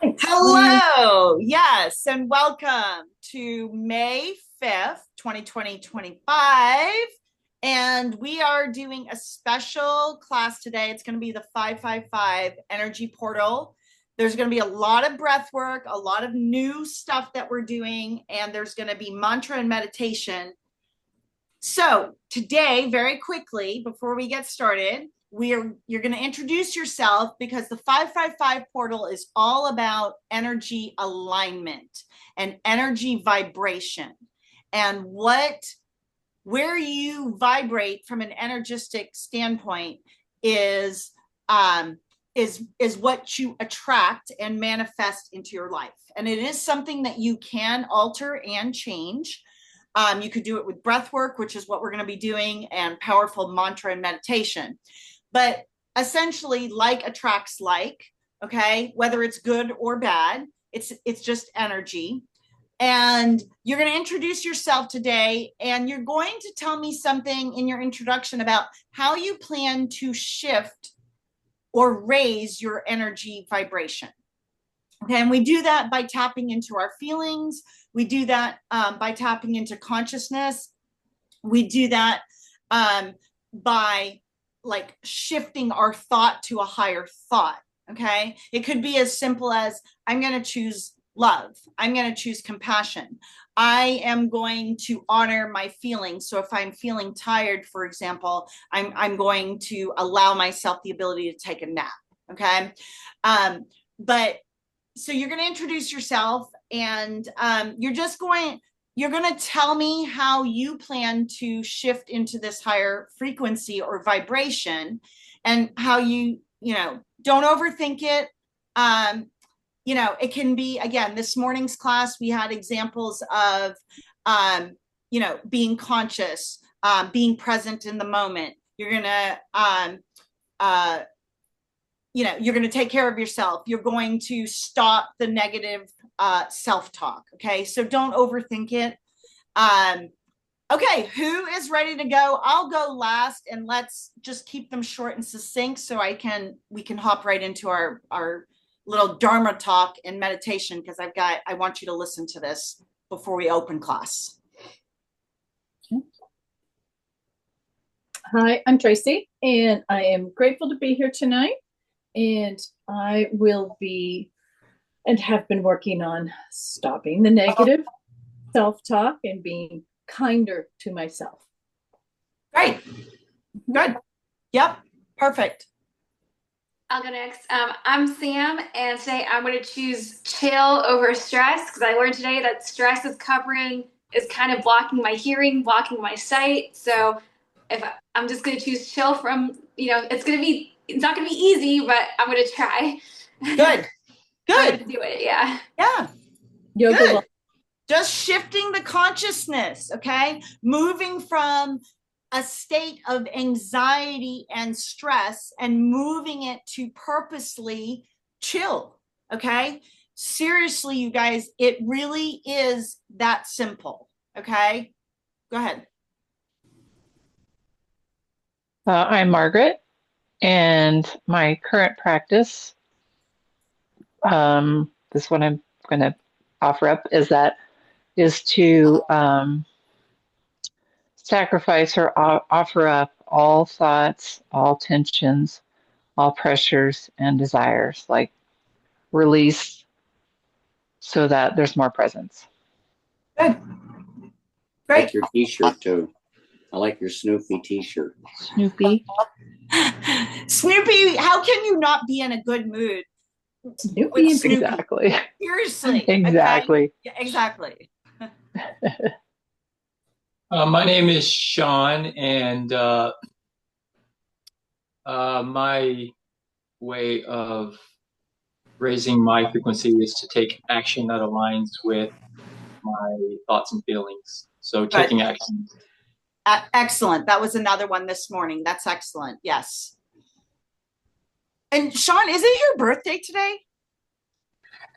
Hello, yes, and welcome to May 5th, 2025. And we are doing a special class today. It's going to be the 555 Energy Portal. There's going to be a lot of breath work, a lot of new stuff that we're doing, and there's going to be mantra and meditation. So today, very quickly, before we get started, you're going to introduce yourself because the 555 portal is all about energy alignment and energy vibration and where you vibrate from an energetic standpoint is what you attract and manifest into your life. And it is something that you can alter and change. You could do it with breath work, which is what we're going to be doing, and powerful mantra and meditation. But essentially, like attracts like, okay, whether it's good or bad, it's just energy. And you're going to introduce yourself today, and you're going to tell me something in your introduction about how you plan to shift or raise your energy vibration. Okay, and we do that by tapping into our feelings. We do that by tapping into consciousness. We do that by like shifting our thought to a higher thought. Okay, it could be as simple as I'm going to choose love. I'm going to choose compassion. I am going to honor my feelings. So if I'm feeling tired, for example, I'm going to allow myself the ability to take a nap. Okay, but so you're going to introduce yourself, and you're going to tell me how you plan to shift into this higher frequency or vibration, and how don't overthink it. It can be, again, this morning's class, we had examples of, being conscious, being present in the moment. You're going to, you're going to take care of yourself. You're going to stop the negative self-talk. Okay, so don't overthink it. Okay, who is ready to go? I'll go last, and let's just keep them short and succinct so we can hop right into our little Dharma talk and meditation, because I want you to listen to this before we open class. Hi, I'm Tracy, and I am grateful to be here tonight. And I will be and have been working on stopping the negative self-talk and being kinder to myself. Great. Good. Yep. Perfect. I'll go next. I'm Sam, and today I'm going to choose chill over stress, because I learned today that stress is kind of blocking my hearing, blocking my sight. So if I'm just going to choose chill it's not going to be easy, but I'm going to try. Good. I'm going to do it. Yeah. Yeah. Yoga. Good. Just shifting the consciousness, okay? Moving from a state of anxiety and stress and moving it to purposely chill, okay? Seriously, you guys, it really is that simple, okay? Go ahead. I'm Margaret, and my current practice, this one I'm going to offer up, is to sacrifice or offer up all thoughts, all tensions, all pressures and desires, like release, so that there's more presence. Good. Great. I like your t-shirt too. I like your Snoopy t-shirt. Snoopy. Snoopy, how can you not be in a good mood? Snoopy. Exactly. Seriously. Exactly. Okay? Yeah, exactly. My name is Sean, and my way of raising my frequency is to take action that aligns with my thoughts and feelings. So taking action. Excellent. That was another one this morning. That's excellent. Yes. And Sean, is it your birthday today?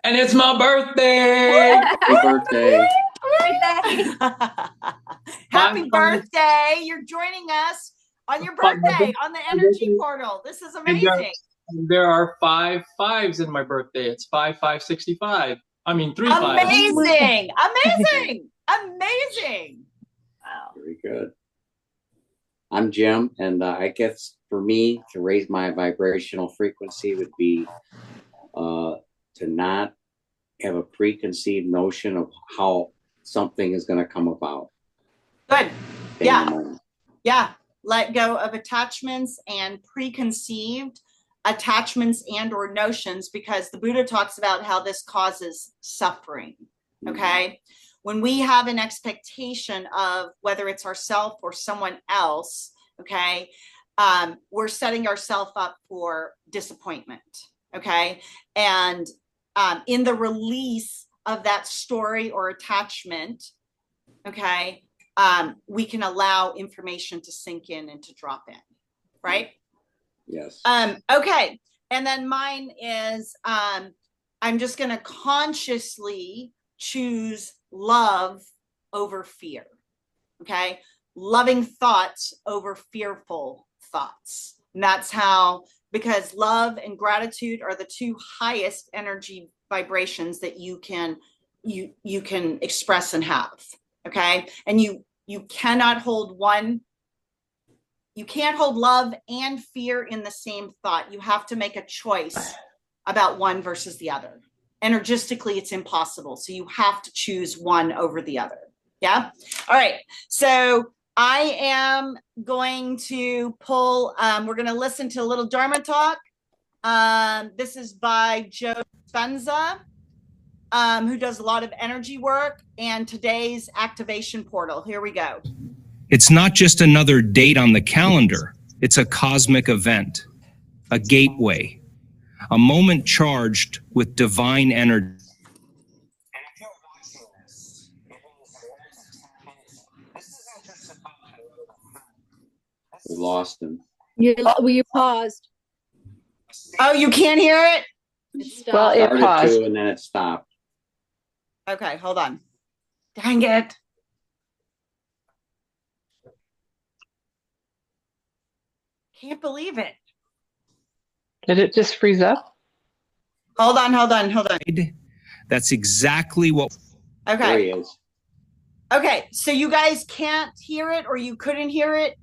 And it's my birthday. Happy birthday. Happy birthday. You're joining us on your birthday on the energy portal. This is amazing. there are 5 5s in my birthday. It's 5 5 65. I mean 3 5s. Amazing, amazing, amazing. Wow. Very good. I'm Jim, and I guess for me to raise my vibrational frequency would be to not have a preconceived notion of how something is going to come about. Good. in Yeah. the moment. Yeah. Let go of attachments and preconceived attachments and or notions, because the Buddha talks about how this causes suffering. Okay. When we have an expectation of whether it's ourself or someone else, okay, we're setting ourselves up for disappointment. Okay. And in the release of that story or attachment, okay, we can allow information to sink in and to drop in, right? Yes. Okay. And then mine is, I'm just going to consciously choose love over fear. Okay. Loving thoughts over fearful thoughts. And that's how, because love and gratitude are the two highest energy vibrations that you can express and have. Okay. And you cannot hold one. You can't hold love and fear in the same thought. You have to make a choice about one versus the other. Energistically, it's impossible. So you have to choose one over the other. Yeah. All right. So I am going to pull, we're going to listen to a little Dharma talk. This is by Joe Spenza, who does a lot of energy work, and today's activation portal. Here we go. It's not just another date on the calendar. It's a cosmic event, a gateway, a moment charged with divine energy. We lost him. You paused. Oh, you can't hear it? It stopped. Well, it Started paused. to, and then it stopped. Okay, hold on. Dang it. Can't believe it. Did it just freeze up? Hold on. That's exactly what. There Okay. he is. Okay, so you guys can't hear it, or you couldn't hear it?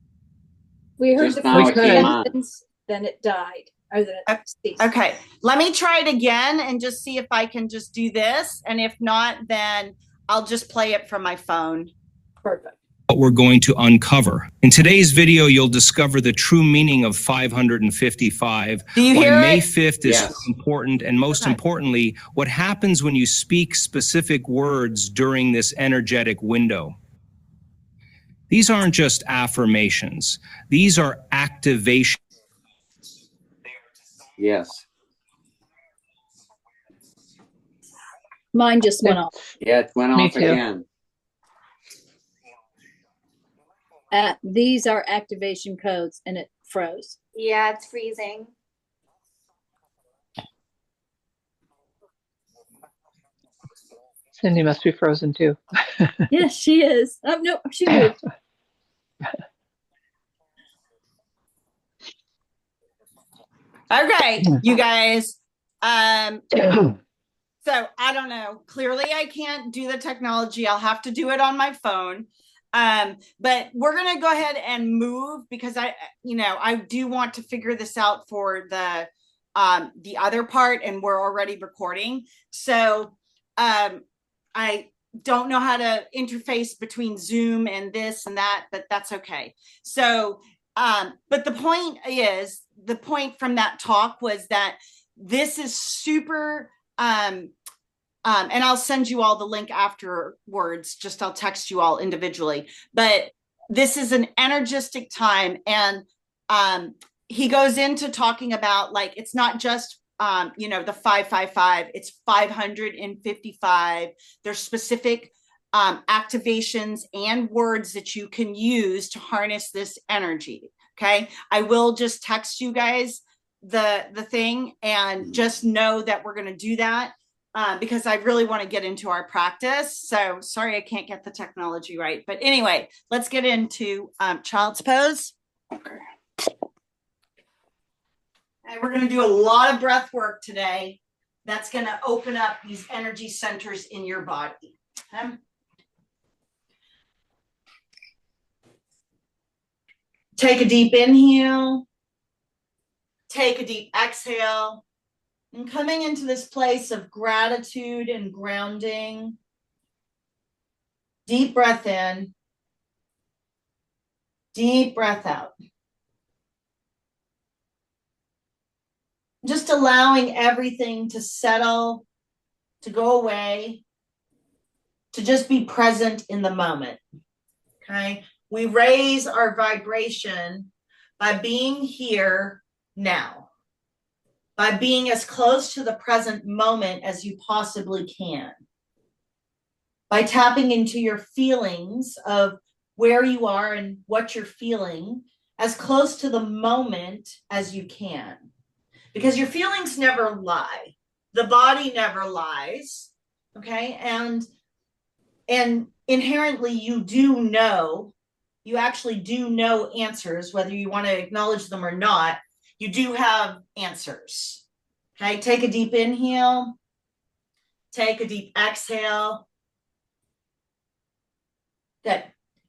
We heard Just the now first it came on. sentence, then it died. Or then it ceased. Okay, let me try it again and just see if I can just do this. And if not, then I'll just play it from my phone. Perfect. What we're going to uncover. In today's video, you'll discover the true meaning of 555. Do you why hear May it? 5th is Yes. so important, and most Okay. importantly, what happens when you speak specific words during this energetic window. These aren't just affirmations. These are activations. Yes. Mine just went off. Yeah, it went Me off too. again. These are activation codes, and it froze. Yeah, it's freezing. Cindy must be frozen too. Yes, she is. Oh, no, she moved. Okay, you guys. So I don't know. Clearly, I can't do the technology. I'll have to do it on my phone. But we're gonna go ahead and move, because I do want to figure this out for the other part, and we're already recording. So I don't know how to interface between Zoom and this and that, but that's okay. So, but the point from that talk was that this is super, and I'll send you all the link afterwards, just I'll text you all individually, but this is an energistic time. And he goes into talking about, like, it's not just the 555, it's 555. There's specific activations and words that you can use to harness this energy. Okay, I will just text you guys the thing, and just know that we're going to do that because I really want to get into our practice. So sorry I can't get the technology right, but anyway, let's get into child's pose. Okay. And we're going to do a lot of breath work today. That's going to open up these energy centers in your body. Okay? Take a deep inhale. Take a deep exhale. And coming into this place of gratitude and grounding. Deep breath in. Deep breath out. Just allowing everything to settle, to go away, to just be present in the moment. Okay? We raise our vibration by being here now, by being as close to the present moment as you possibly can, by tapping into your feelings of where you are and what you're feeling as close to the moment as you can. Because your feelings never lie. The body never lies. Okay? And inherently you do know, you actually do know answers, whether you want to acknowledge them or not. You do have answers. Okay? Take a deep inhale. Take a deep exhale. Good.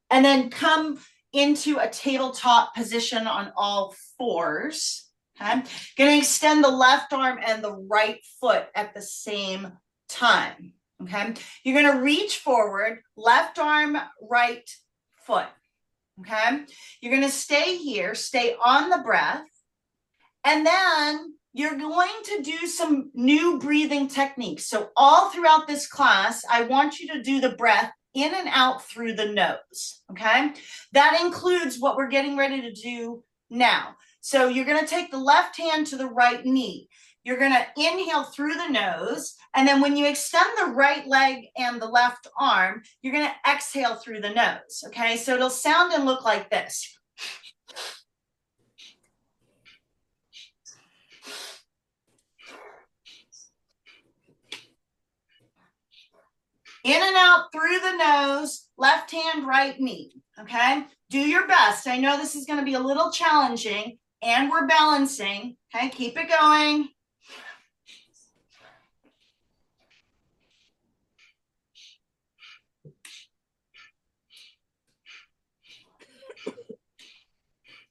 And then come into a tabletop position on all fours. Okay. Going to extend the left arm and the right foot at the same time. Okay. You're going to reach forward, left arm, right foot. Okay. You're going to stay here, stay on the breath. And then you're going to do some new breathing techniques. So all throughout this class, I want you to do the breath in and out through the nose. Okay. That includes what we're getting ready to do now. So you're going to take the left hand to the right knee. You're going to inhale through the nose. And then when you extend the right leg and the left arm, you're going to exhale through the nose. Okay. So it'll sound and look like this. In and out through the nose, left hand, right knee. Okay. Do your best. I know this is going to be a little challenging. And we're balancing. Okay, keep it going.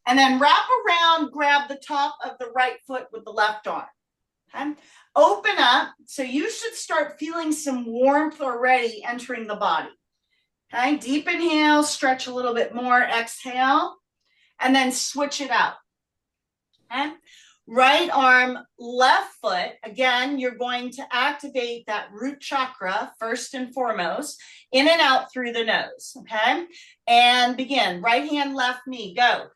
And then wrap around, grab the top of the right foot with the left arm. Okay, open up. So you should start feeling some warmth already entering the body. Okay, deep inhale, stretch a little bit more, exhale, and then switch it out. Okay. Right arm, left foot. Again, you're going to activate that root chakra first and foremost, in and out through the nose. Okay. And begin. Right hand, left knee. Go.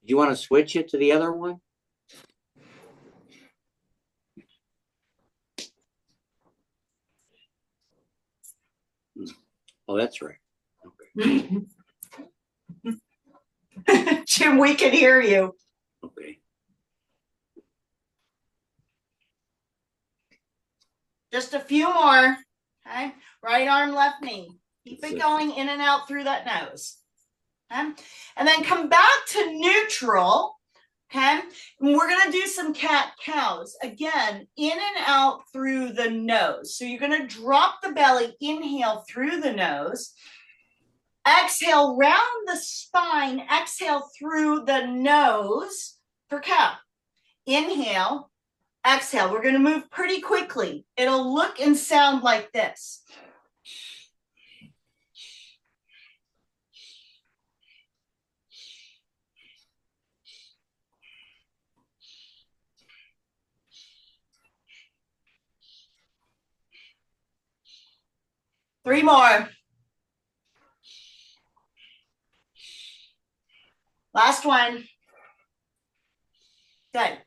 You want to switch it to the other one? Oh, that's right. Okay. Jim, we can hear you. Okay. Just a few more. Okay. Right arm, left knee. Keep it going in and out through that nose. Okay. And then come back to neutral. Okay. And we're going to do some cat cows. Again, in and out through the nose. So you're going to drop the belly, inhale through the nose. Exhale, round the spine. Exhale through the nose for cow. Inhale, exhale. We're going to move pretty quickly. It'll look and sound like this. Three more. Last one. Good.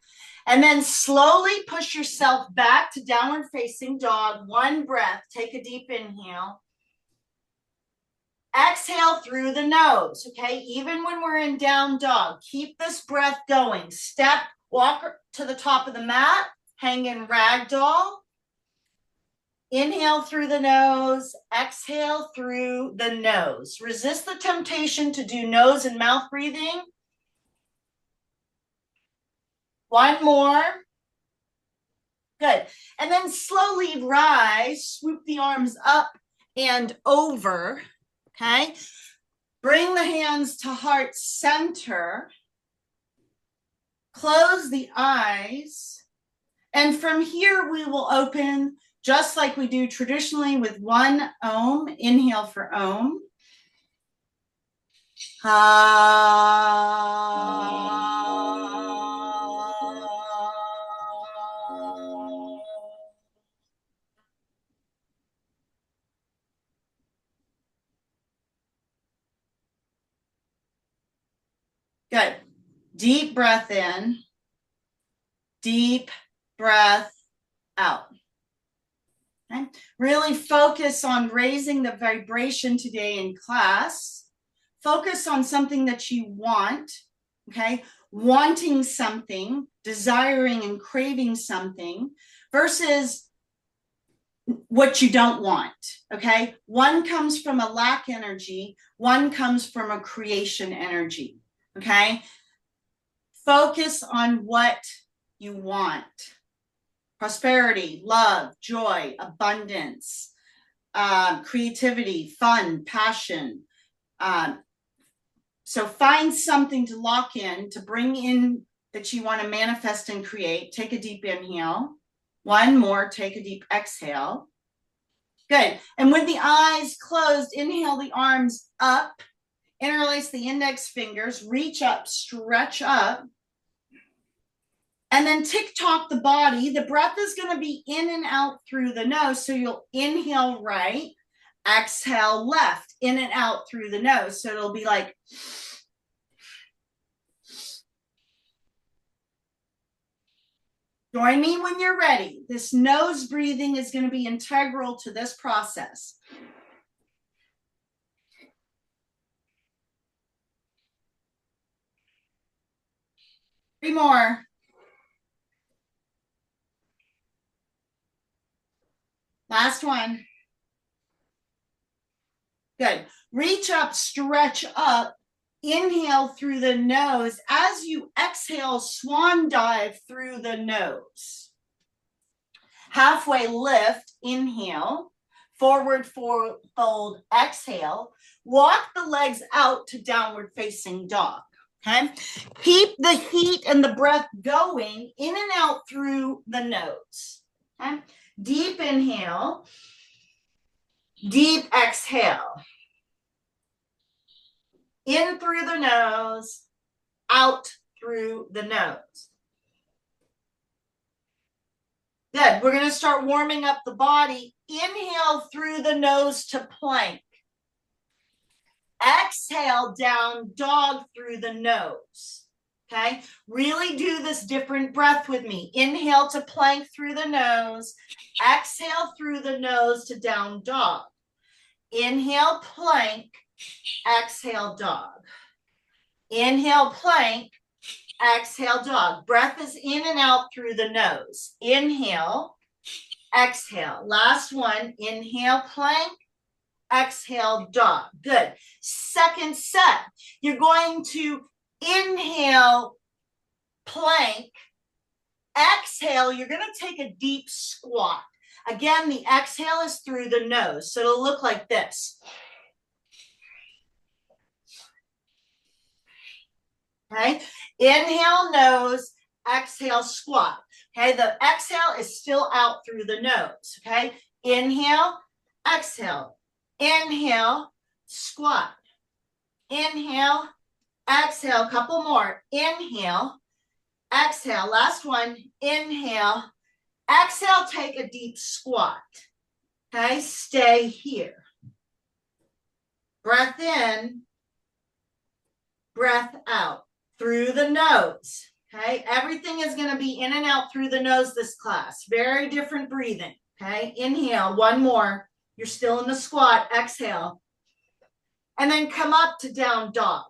And then slowly push yourself back to downward facing dog. One breath. Take a deep inhale. Exhale through the nose. Okay. Even when we're in down dog, keep this breath going. Step, walk to the top of the mat. Hang in ragdoll. Inhale through the nose, exhale through the nose. Resist the temptation to do nose and mouth breathing. One more. Good. And then slowly rise, swoop the arms up and over. Okay. Bring the hands to heart center. Close the eyes. And from here, we will open just like we do traditionally with one Om. Inhale for Om. Good. Deep breath in. Deep breath out. Okay. Really focus on raising the vibration today in class. Focus on something that you want, okay? Wanting something, desiring and craving something versus what you don't want, okay? One comes from a lack energy, one comes from a creation energy, okay? Focus on what you want. Prosperity, love, joy, abundance, creativity, fun, passion. So find something to lock in, to bring in that you want to manifest and create. Take a deep inhale. One more, take a deep exhale. Good. And with the eyes closed, inhale the arms up, interlace the index fingers, reach up, stretch up. And then tick-tock the body. The breath is going to be in and out through the nose. So you'll inhale right, exhale left, in and out through the nose. So it'll be like, join me when you're ready. This nose breathing is going to be integral to this process. Three more. Last one. Good. Reach up, stretch up, inhale through the nose. As you exhale, swan dive through the nose. Halfway lift, inhale, forward fold, exhale. Walk the legs out to downward facing dog. Okay. Keep the heat and the breath going in and out through the nose. Okay. Deep inhale, deep exhale. In through the nose, out through the nose. Good. We're going to start warming up the body. Inhale through the nose to plank. Exhale down dog through the nose. Okay. Really do this different breath with me. Inhale to plank through the nose. Exhale through the nose to down dog. Inhale, plank. Exhale, dog. Inhale, plank. Exhale, dog. Breath is in and out through the nose. Inhale, exhale. Last one. Inhale, plank. Exhale, dog. Good. Second set. You're going to inhale, plank. Exhale, you're going to take a deep squat. Again, the exhale is through the nose. So it'll look like this. Okay. Inhale, nose. Exhale, squat. Okay. The exhale is still out through the nose. Okay. Inhale, exhale. Inhale, squat. Inhale, exhale. Couple more. Inhale, exhale. Last one. Inhale, exhale. Take a deep squat. Okay. Stay here. Breath in, breath out through the nose. Okay. Everything is going to be in and out through the nose this class. Very different breathing. Okay. Inhale. One more. You're still in the squat. Exhale. And then come up to down dog.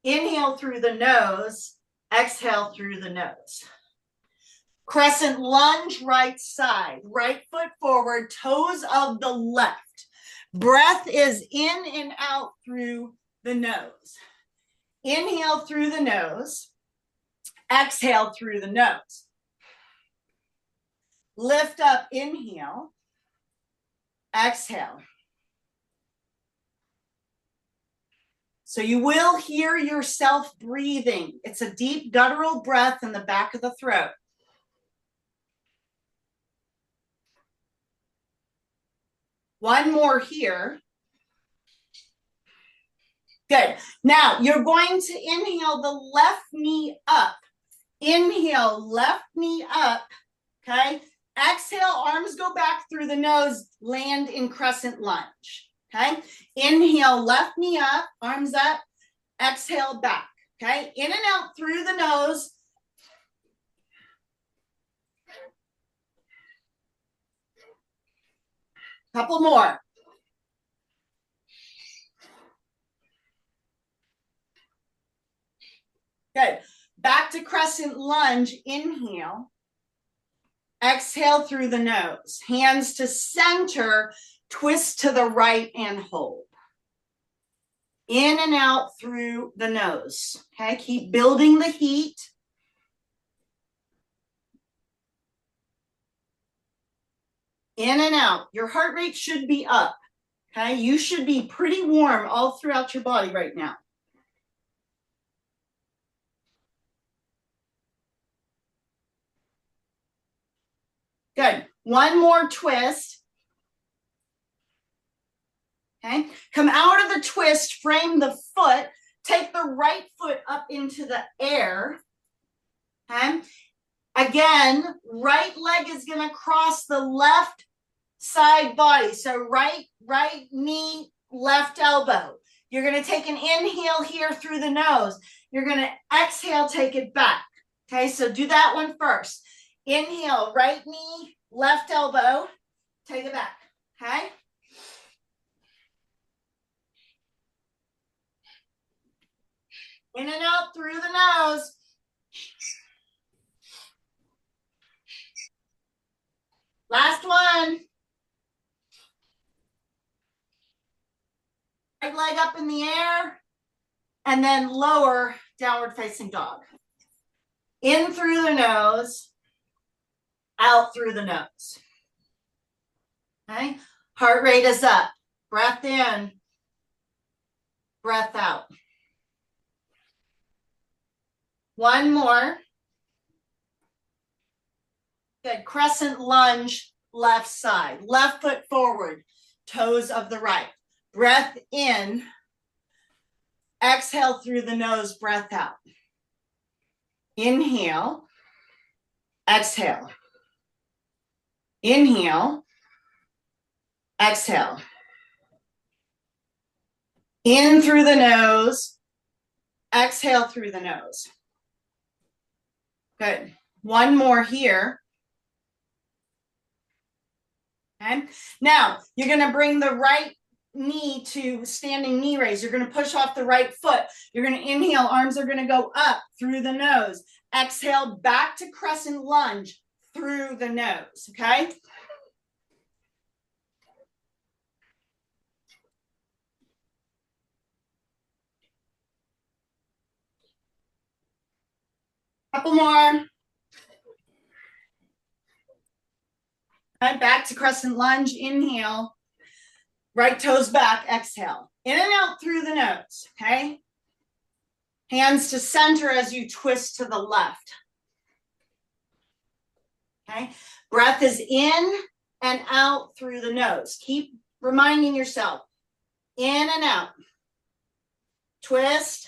Inhale through the nose. Exhale through the nose. Crescent lunge, right side. Right foot forward, toes of the left. Breath is in and out through the nose. Inhale through the nose. Exhale through the nose. Lift up, inhale. Exhale. So you will hear yourself breathing. It's a deep guttural breath in the back of the throat. One more here. Good. Now you're going to inhale the left knee up. Inhale, left knee up. Okay. Exhale, arms go back through the nose, land in crescent lunge. Okay. Inhale, left knee up, arms up. Exhale, back. Okay. In and out through the nose. Couple more. Good. Back to crescent lunge. Inhale. Exhale through the nose. Hands to center. Twist to the right and hold. In and out through the nose. Okay. Keep building the heat. In and out. Your heart rate should be up. Okay. You should be pretty warm all throughout your body right now. Good. One more twist. Okay. Come out of the twist, frame the foot, take the right foot up into the air. Okay. Again, right leg is going to cross the left side body. So right knee, left elbow. You're going to take an inhale here through the nose. You're going to exhale, take it back. Okay. So do that one first. Inhale, right knee, left elbow, take it back, okay? In and out through the nose. Last one. Right leg up in the air, and then lower downward facing dog. In through the nose. Out through the nose. Okay. Heart rate is up. Breath in. Breath out. One more. Good. Crescent lunge, left side. Left foot forward. Toes of the right. Breath in. Exhale through the nose. Breath out. Inhale. Exhale. Inhale, exhale. In through the nose, exhale through the nose. Good. One more here. Okay. Now, you're going to bring the right knee to standing knee raise. You're going to push off the right foot. You're going to inhale. Arms are going to go up through the nose. Exhale, back to crescent lunge. Through the nose, okay? Couple more. Okay, back to crescent lunge, inhale. Right toes back, exhale. In and out through the nose, okay? Hands to center as you twist to the left. Okay, breath is in and out through the nose. Keep reminding yourself, in and out. Twist.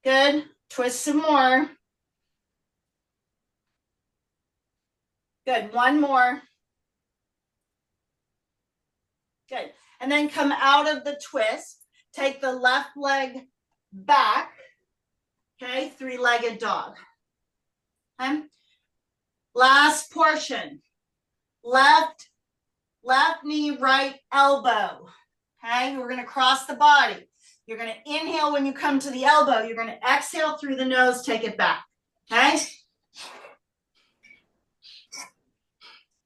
Good. Twist some more. Good. One more. Good. And then come out of the twist. Take the left leg back. Okay, three-legged dog. Okay. Last portion. Left knee, right elbow. Okay, we're going to cross the body. You're going to inhale when you come to the elbow. You're going to exhale through the nose, take it back. Okay?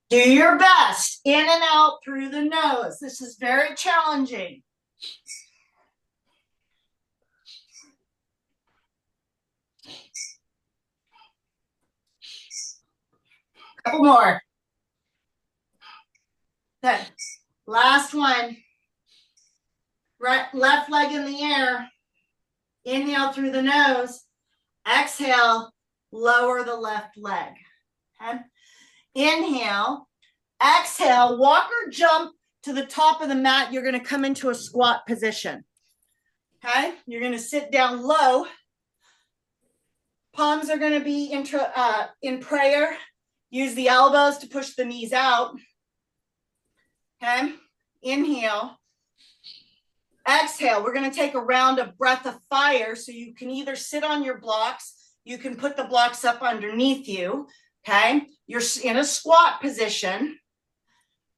Do your best. In and out through the nose. This is very challenging. Couple more. Good. Last one. Right, left leg in the air. Inhale through the nose. Exhale, lower the left leg. Okay. Inhale. Exhale, walk or jump to the top of the mat. You're going to come into a squat position. Okay. You're going to sit down low. Palms are going to be in prayer. Use the elbows to push the knees out. Okay. Inhale. Exhale. We're going to take a round of breath of fire. So you can either sit on your blocks. You can put the blocks up underneath you. Okay. You're in a squat position.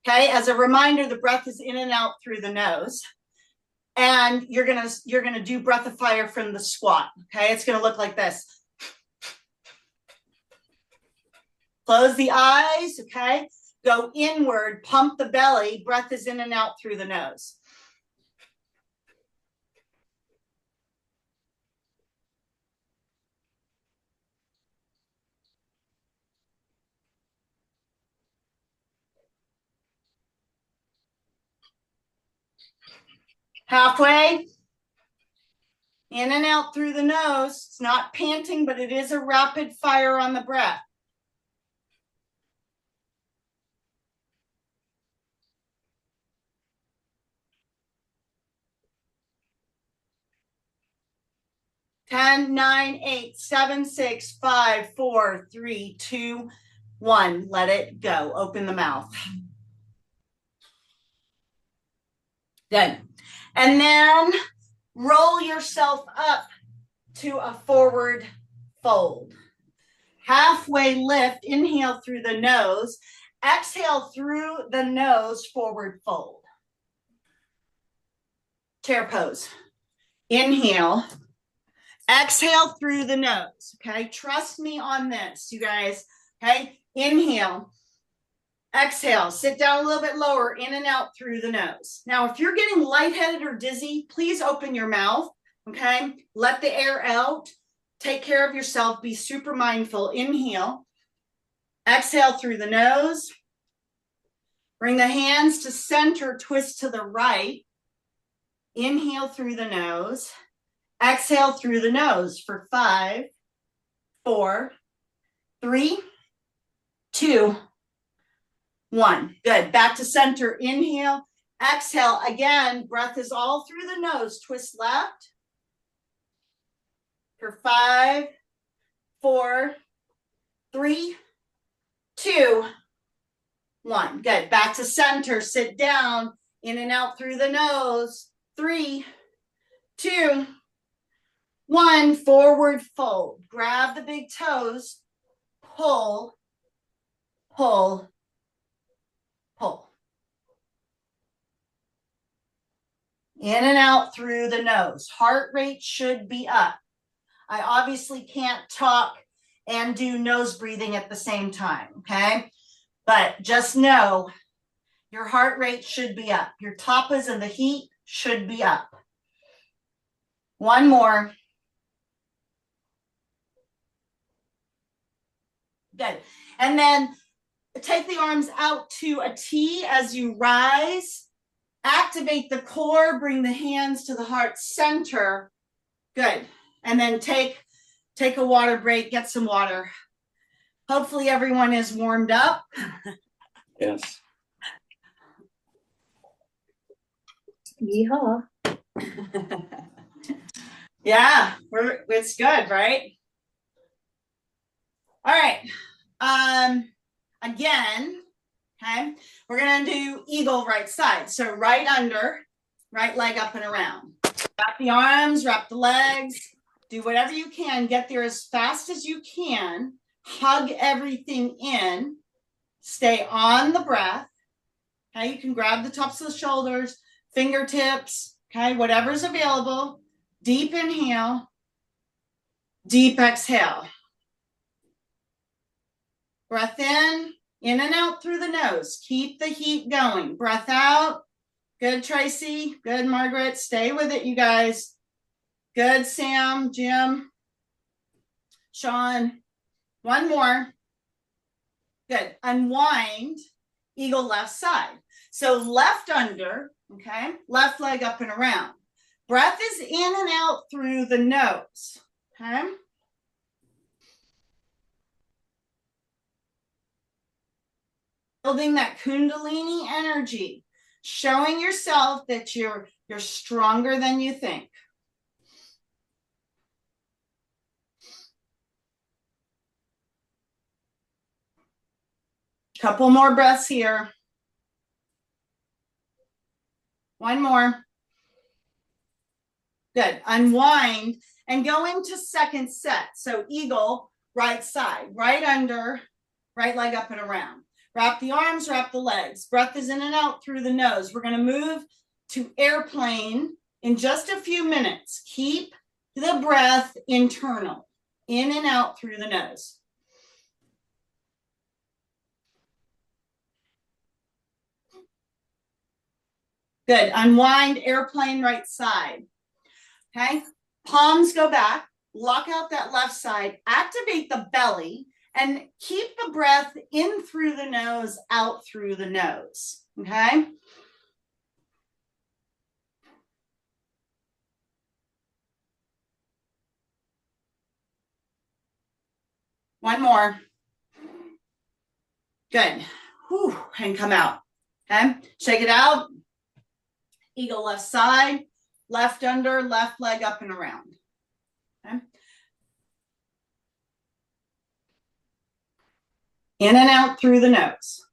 Okay. As a reminder, the breath is in and out through the nose. And you're gonna do breath of fire from the squat. Okay. It's going to look like this. Close the eyes. Okay. Go inward, pump the belly. Breath is in and out through the nose. Halfway. In and out through the nose. It's not panting, but it is a rapid fire on the breath. Ten, 9, 8, 7, 6, 5, 4, 3, 2, 1. Let it go. Open the mouth. Good. And then roll yourself up to a forward fold. Halfway lift. Inhale through the nose. Exhale through the nose, forward fold. Chair pose. Inhale. Exhale through the nose. Okay. Trust me on this, you guys. Okay. Inhale. Exhale. Sit down a little bit lower, in and out through the nose. Now, if you're getting lightheaded or dizzy, please open your mouth. Okay. Let the air out. Take care of yourself. Be super mindful. Inhale. Exhale through the nose. Bring the hands to center. Twist to the right. Inhale through the nose. Exhale through the nose for 5, 4, 3, 2, 1. Good. Back to center. Inhale. Exhale. Again, breath is all through the nose. Twist left for 5, 4, 3, 2, 1. Good. Back to center. Sit down. In and out through the nose. 3, 2, 1. Forward fold. Grab the big toes. Pull, pull, pull. In and out through the nose. Heart rate should be up. I obviously can't talk and do nose breathing at the same time, okay? But just know your heart rate should be up. Your tapas and the heat should be up. One more. Good. And then take the arms out to a T as you rise. Activate the core. Bring the hands to the heart center. Good. And then take a water break. Get some water. Hopefully everyone is warmed up. Yes. Yeehaw. Yeah, it's good, right? All right. Again, okay, we're going to do eagle right side. So right under, right leg up and around. Wrap the arms, wrap the legs, do whatever you can. Get there as fast as you can. Hug everything in. Stay on the breath. Okay, you can grab the tops of the shoulders, fingertips, okay, whatever's available. Deep inhale, deep exhale. Breath in and out through the nose. Keep the heat going. Breath out. Good, Tracy. Good, Margaret. Stay with it, you guys. Good, Sam, Jim, Sean. One more. Good. Unwind, eagle left side. So left under, okay, left leg up and around. Breath is in and out through the nose, okay? Building that Kundalini energy, showing yourself that you're stronger than you think. Couple more breaths here. One more. Good. Unwind and go into second set. So eagle, right side, right under, right leg up and around. Wrap the arms, wrap the legs. Breath is in and out through the nose. We're going to move to airplane in just a few minutes. Keep the breath internal, in and out through the nose. Good. Unwind, airplane, right side. Okay. Palms go back. Lock out that left side. Activate the belly and keep the breath in through the nose, out through the nose. Okay. One more. Good. Whew. And come out. Okay. Shake it out. Eagle left side, left under, left leg up and around. Okay. In and out through the nose.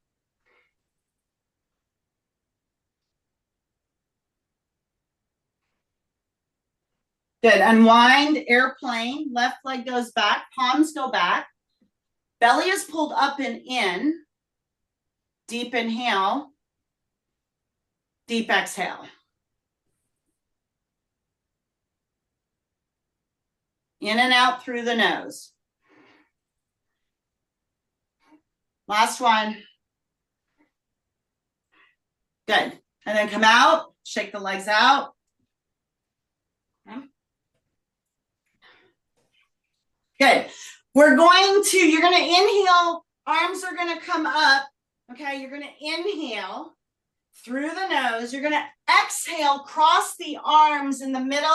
Good. Unwind, airplane, left leg goes back, palms go back. Belly is pulled up and in. Deep inhale. Deep exhale. In and out through the nose. Last one. Good. And then come out, shake the legs out. Okay. Good. You're going to inhale, arms are going to come up. Okay, you're going to inhale through the nose. You're going to exhale, cross the arms in the middle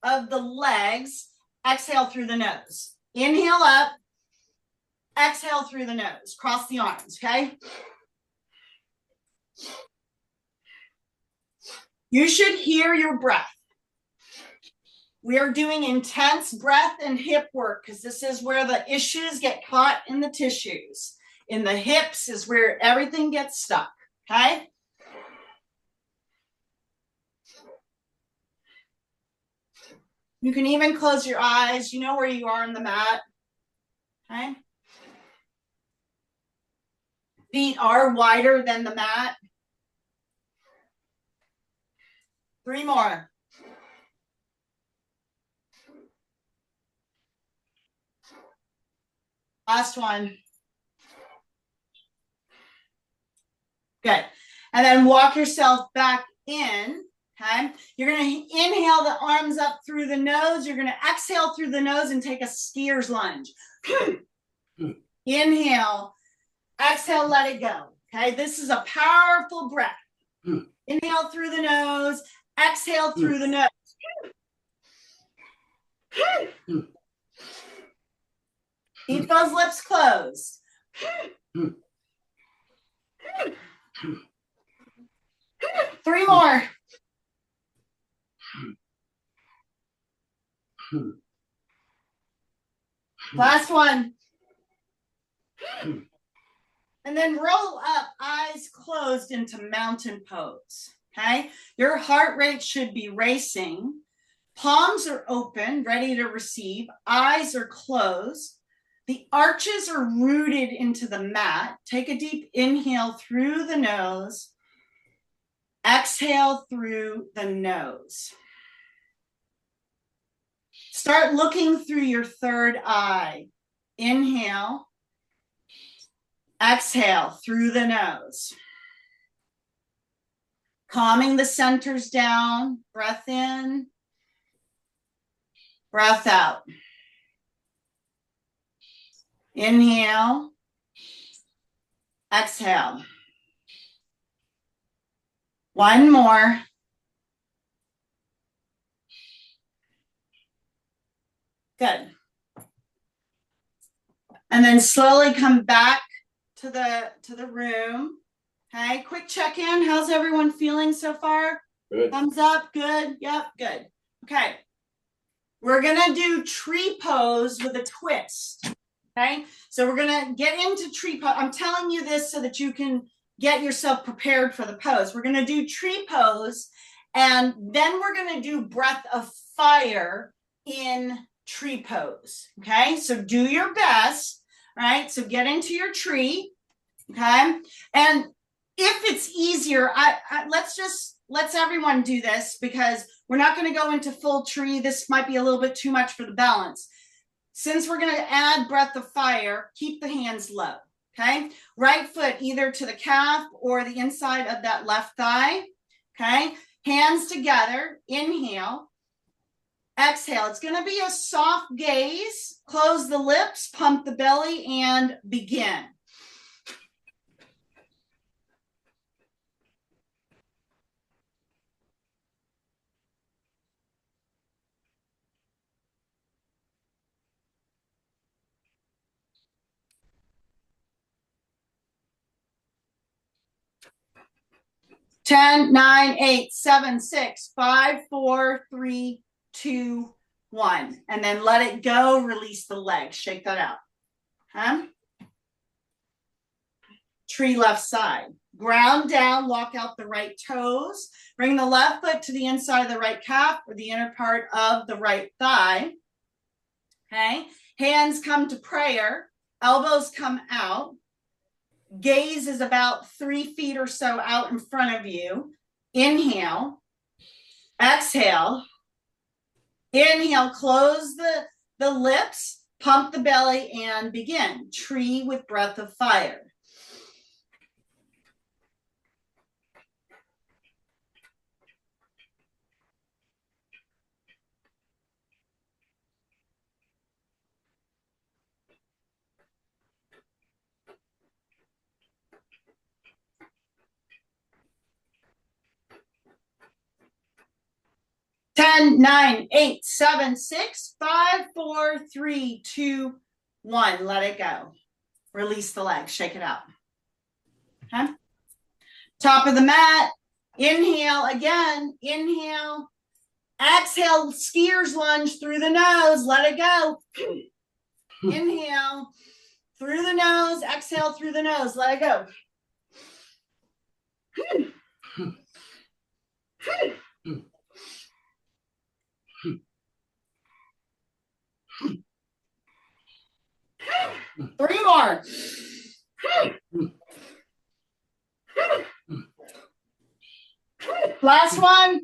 of the legs. Exhale through the nose. Inhale up, exhale through the nose. Cross the arms, okay? You should hear your breath. We are doing intense breath and hip work because this is where the issues get caught in the tissues. In the hips is where everything gets stuck, okay? You can even close your eyes. You know where you are on the mat, okay? Feet are wider than the mat. 3 more. Last one. Good. And then walk yourself back in. Okay. You're going to inhale the arms up through the nose. You're going to exhale through the nose and take a skier's lunge. Inhale. Exhale, let it go. Okay. This is a powerful breath. Inhale through the nose. Exhale through the nose. Keep those lips closed. 3 more. Last one. And then roll up, eyes closed into mountain pose. Okay. Your heart rate should be racing. Palms are open, ready to receive. Eyes are closed. The arches are rooted into the mat. Take a deep inhale through the nose. Exhale through the nose. Start looking through your third eye. Inhale. Exhale through the nose. Calming the centers down. Breath in. Breath out. Inhale. Exhale. One more. Good. And then slowly come back to the room. Okay, quick check-in. How's everyone feeling so far? Good. Thumbs up. Good. Yep, good. Okay. We're gonna do tree pose with a twist. Okay, so we're gonna get into tree pose. I'm telling you this so that you can get yourself prepared for the pose. We're gonna do tree pose, and then we're gonna do breath of fire in tree pose. Okay, so do your best. Right, so get into your tree. Okay, and if it's easier, let's everyone do this, because we're not going to go into full tree. This might be a little bit too much for the balance. Since we're going to add breath of fire, keep the hands low. Okay, right foot either to the calf or the inside of that left thigh. Okay, hands together. Inhale. Exhale. It's going to be a soft gaze. Close the lips, pump the belly, and begin. Ten, 9, 8, 7, 6, 5, 4, 3, 2, 1. And then let it go. Release the legs. Shake that out. Huh? Tree left side. Ground down. Walk out the right toes. Bring the left foot to the inside of the right calf or the inner part of the right thigh. Okay. Hands come to prayer. Elbows come out. Gaze is about 3 feet or so out in front of you. Inhale. Exhale. Inhale, close the lips, pump the belly, and begin. Tree with breath of fire. Ten, 9, 8, 7, 6, 5, 4, 3, 2, 1. Let it go. Release the legs. Shake it out. Okay. Top of the mat. Inhale again. Inhale. Exhale. Skier's lunge through the nose. Let it go. Inhale. Through the nose. Exhale through the nose. Let it go. 3 more. Last one.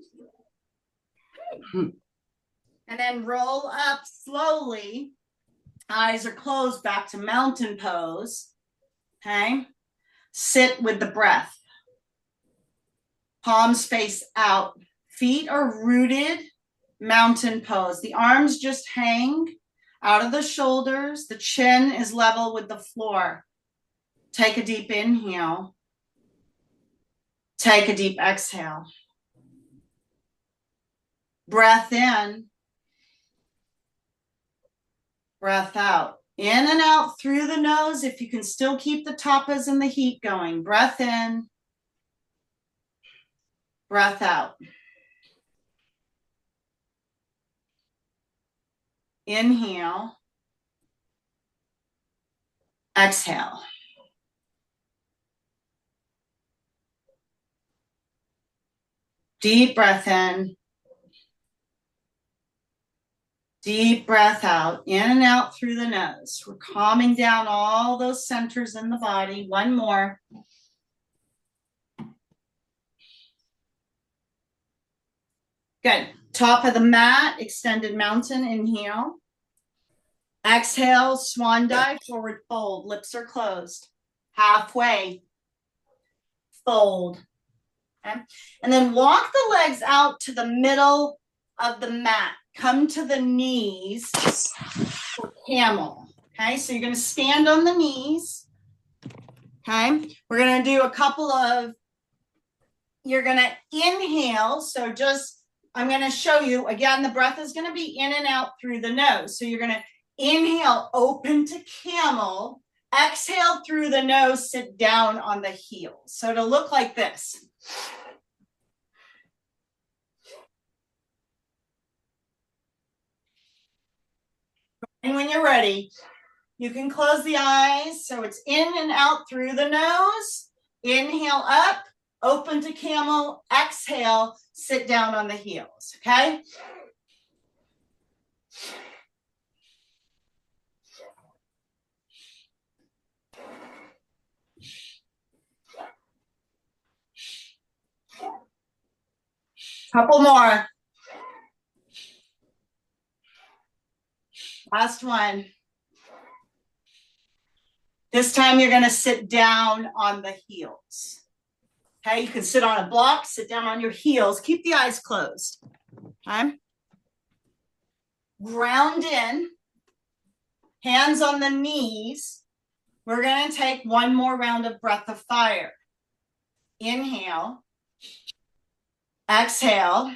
And then roll up slowly. Eyes are closed, back to mountain pose. Okay. Sit with the breath. Palms face out. Feet are rooted. Mountain pose. The arms just hang out of the shoulders. The chin is level with the floor. Take a deep inhale. Take a deep exhale. Breath in. Breath out. In and out through the nose. If you can still keep the tapas and the heat going. Breath in. Breath out. Inhale. Exhale. Deep breath in. Deep breath out. In and out through the nose. We're calming down all those centers in the body. One more. Good. Top of the mat, extended mountain. Inhale. Exhale, swan dive, forward fold. Lips are closed. Halfway. Fold. Okay. And then walk the legs out to the middle of the mat. Come to the knees for camel. Okay, so you're going to stand on the knees. Okay, we're going to do a couple of, you're going to inhale. So just, I'm going to show you again, the breath is going to be in and out through the nose. So you're going to inhale, open to camel, exhale through the nose, sit down on the heels. So it'll look like this. And when you're ready, you can close the eyes. So it's in and out through the nose. Inhale up, open to camel, exhale, sit down on the heels, okay? Couple more. Last one. This time you're going to sit down on the heels. Okay, you can sit on a block, sit down on your heels, keep the eyes closed. Okay. Ground in, hands on the knees. We're going to take one more round of breath of fire. Inhale, exhale,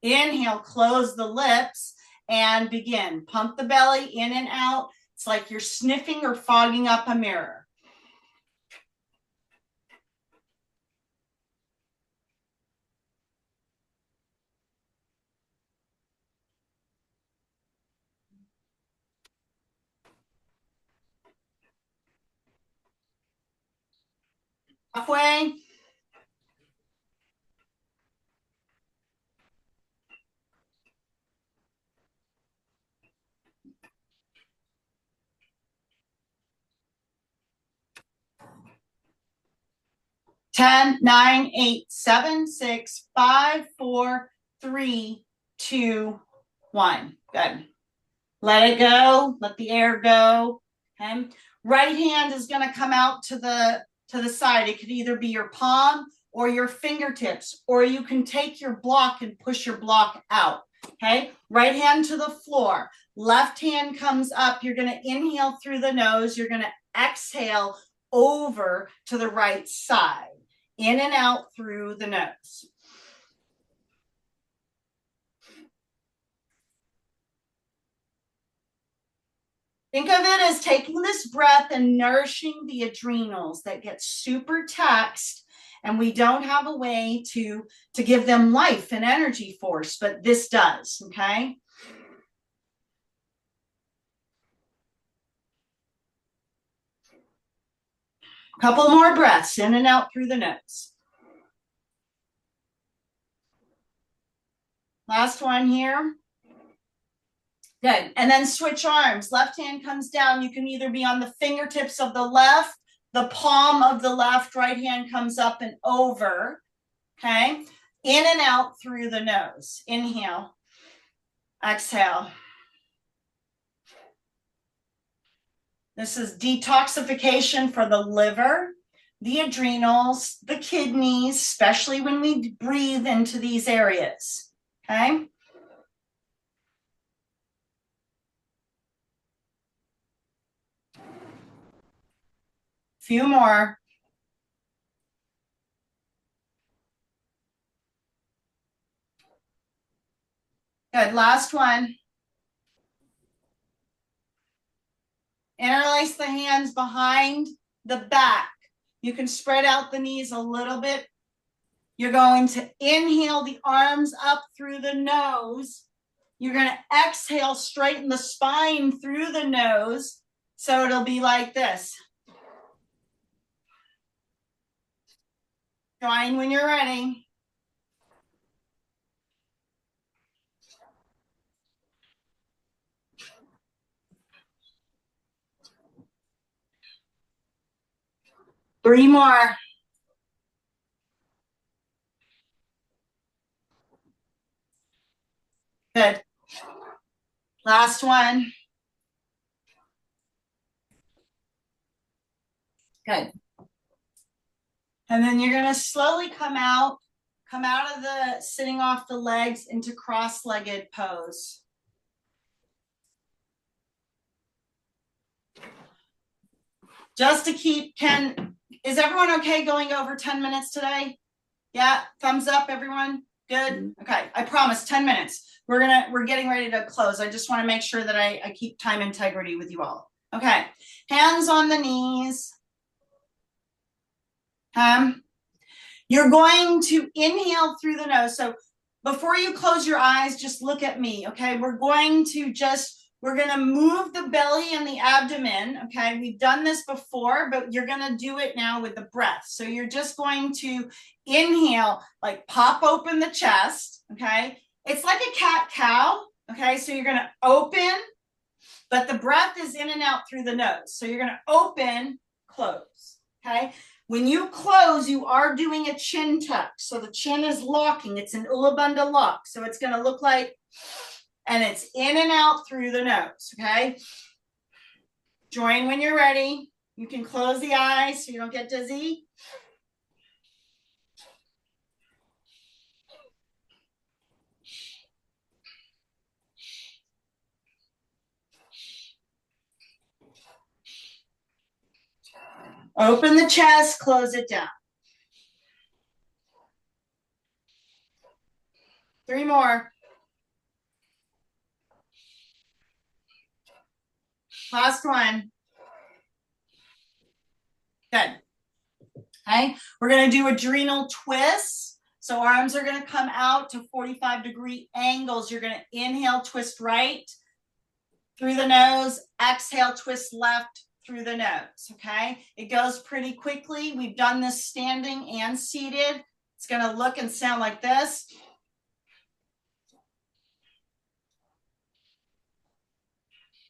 inhale, close the lips and begin. Pump the belly in and out. It's like you're sniffing or fogging up a mirror. Halfway. Ten, 9, 8, 7, 6, 5, 4, 3, 2, 1. Good. Let it go. Let the air go. Okay. Right hand is going to come out to the side. It could either be your palm or your fingertips, or you can take your block and push your block out. Okay. Right hand to the floor. Left hand comes up. You're going to inhale through the nose. You're going to exhale over to the right side. In and out through the nose. Think of it as taking this breath and nourishing the adrenals that get super taxed, and we don't have a way to give them life and energy force, but this does, okay? Couple more breaths in and out through the nose. Last one here. Good. And then switch arms. Left hand comes down. You can either be on the fingertips of the left, the palm of the left, right hand comes up and over. Okay. In and out through the nose. Inhale. Exhale. This is detoxification for the liver, the adrenals, the kidneys, especially when we breathe into these areas. Okay. Few more. Good. Last one. Interlace the hands behind the back. You can spread out the knees a little bit. You're going to inhale the arms up through the nose. You're going to exhale, straighten the spine through the nose. So it'll be like this. Join when you're ready. Three more. Good. Last one. Good. And then you're going to slowly come out of the sitting off the legs into cross-legged pose. Just to keep, is everyone okay going over 10 minutes today? Yeah, thumbs up, everyone. Good. Okay, I promise 10 minutes. We're getting ready to close. I just want to make sure that I keep time integrity with you all. Okay, hands on the knees. You're going to inhale through the nose. So before you close your eyes, just look at me, okay? We're going to move the belly and the abdomen, okay? We've done this before, but you're going to do it now with the breath. So you're just going to inhale, like pop open the chest, okay? It's like a cat-cow, okay? So you're going to open, but the breath is in and out through the nose. So you're going to open, close, okay? When you close, you are doing a chin tuck. So the chin is locking. It's an Ulabandha lock. So it's going to look like, and it's in and out through the nose, okay? Join when you're ready. You can close the eyes so you don't get dizzy. Open the chest, close it down. 3 more. Last one. Good. Okay, we're going to do adrenal twists. So arms are going to come out to 45-degree angles. You're going to inhale, twist right through the nose. Exhale, twist left through the nose. Okay, it goes pretty quickly. We've done this standing and seated. It's going to look and sound like this.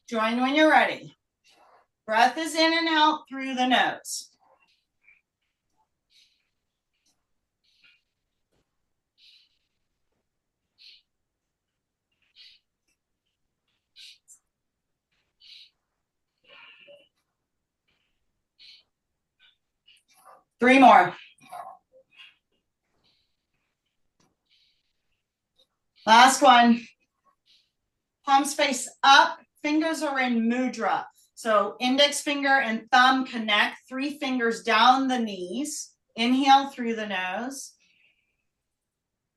Join when you're ready. Breath is in and out through the nose. Three more. Last one. Palms face up. Fingers are in mudra. So index finger and thumb connect. 3 fingers down the knees. Inhale through the nose.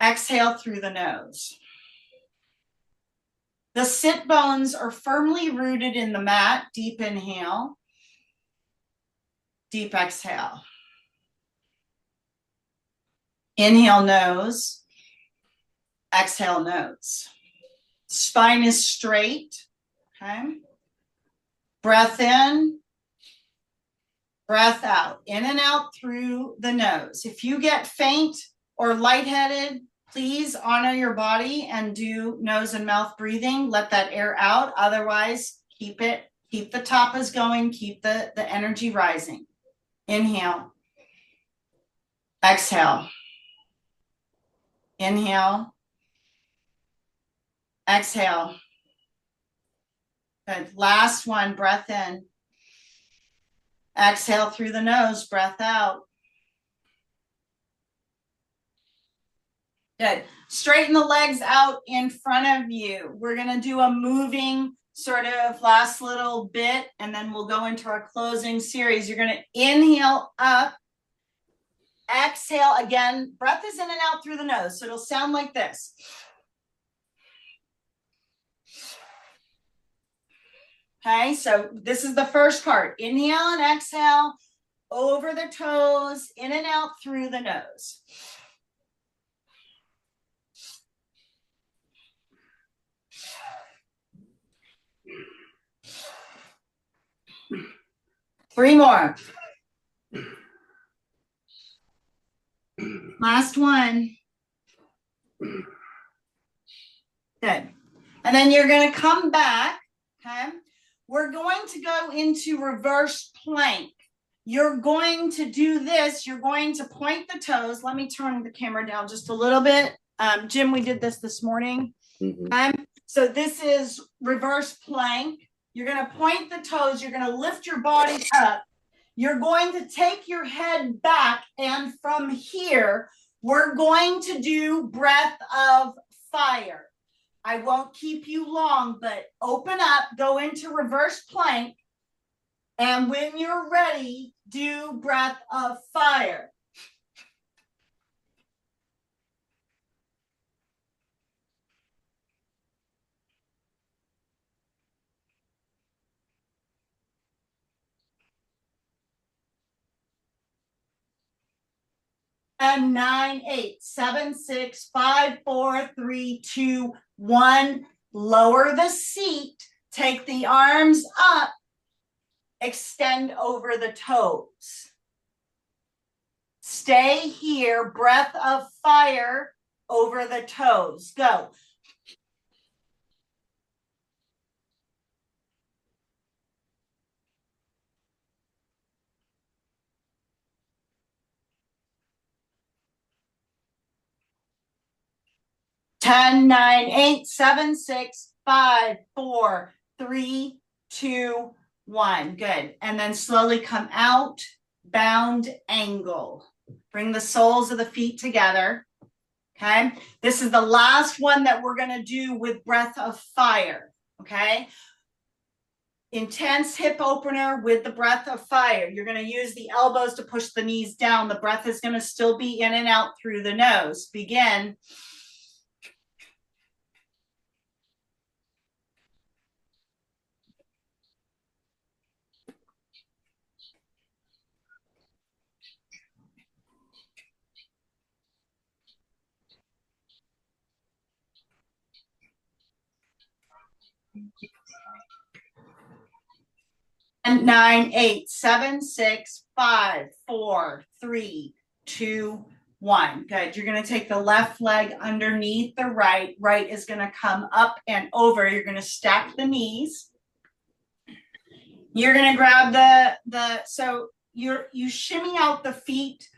Exhale through the nose. The sit bones are firmly rooted in the mat. Deep inhale. Deep exhale. Inhale nose. Exhale nose. Spine is straight. Okay. Breath in. Breath out. In and out through the nose. If you get faint or lightheaded, please honor your body and do nose and mouth breathing. Let that air out. Otherwise, keep the tapas going. Keep the energy rising. Inhale. Exhale. Inhale. Exhale. Good. Last one, breath in. Exhale through the nose, breath out. Good. Straighten the legs out in front of you. We're going to do a moving sort of last little bit, and then we'll go into our closing series. You're going to inhale up. Exhale again. Breath is in and out through the nose, so it'll sound like this. Okay, so this is the first part. Inhale and exhale over the toes, in and out through the nose. Three more. Last one. Good. And then you're going to come back, okay? We're going to go into reverse plank. You're going to do this. You're going to point the toes. Let me turn the camera down just a little bit. Jim, we did this morning. So this is reverse plank. You're going to point the toes. You're going to lift your body up. You're going to take your head back. And from here, we're going to do breath of fire. I won't keep you long, but open up, go into reverse plank, And when you're ready, do breath of fire. And 9, 8, 7, 6, 5, 4, 3, 2, 1. Lower the seat. Take the arms up. Extend over the toes. Stay here. Breath of fire over the toes. Go. 10, 9, 8, 7, 6, 5, 4, 3, 2, 1. Good. And then slowly come out, bound angle. Bring the soles of the feet together. Okay. This is the last one that we're going to do with breath of fire. Okay. Intense hip opener with the breath of fire. You're going to use the elbows to push the knees down. The breath is going to still be in and out through the nose. Begin. And 9, 8, 7, 6, 5, 4, 3, 2, 1. Good. You're going to take the left leg underneath the right. Right is going to come up and over. You're going to stack the knees. You're going to grab so you shimmy out the feet.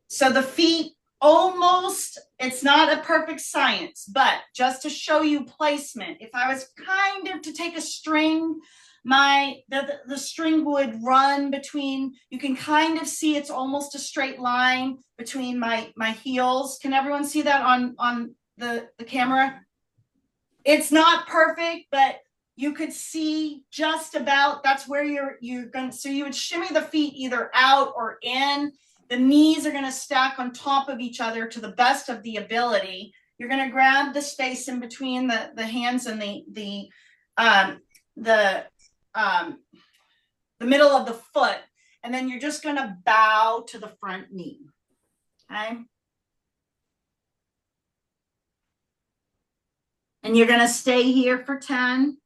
So the feet almost, it's not a perfect science, but just to show you placement, if I was kind of to take a string, the string would run between, you can kind of see it's almost a straight line between my heels. Can everyone see that on the camera? It's not perfect, but you could see just about, that's where you're going to, so you would shimmy the feet either out or in. The knees are going to stack on top of each other to the best of the ability. You're going to grab the space in between the hands and the middle of the foot, and then you're just going to bow to the front knee. Okay. And you're going to stay here for 10,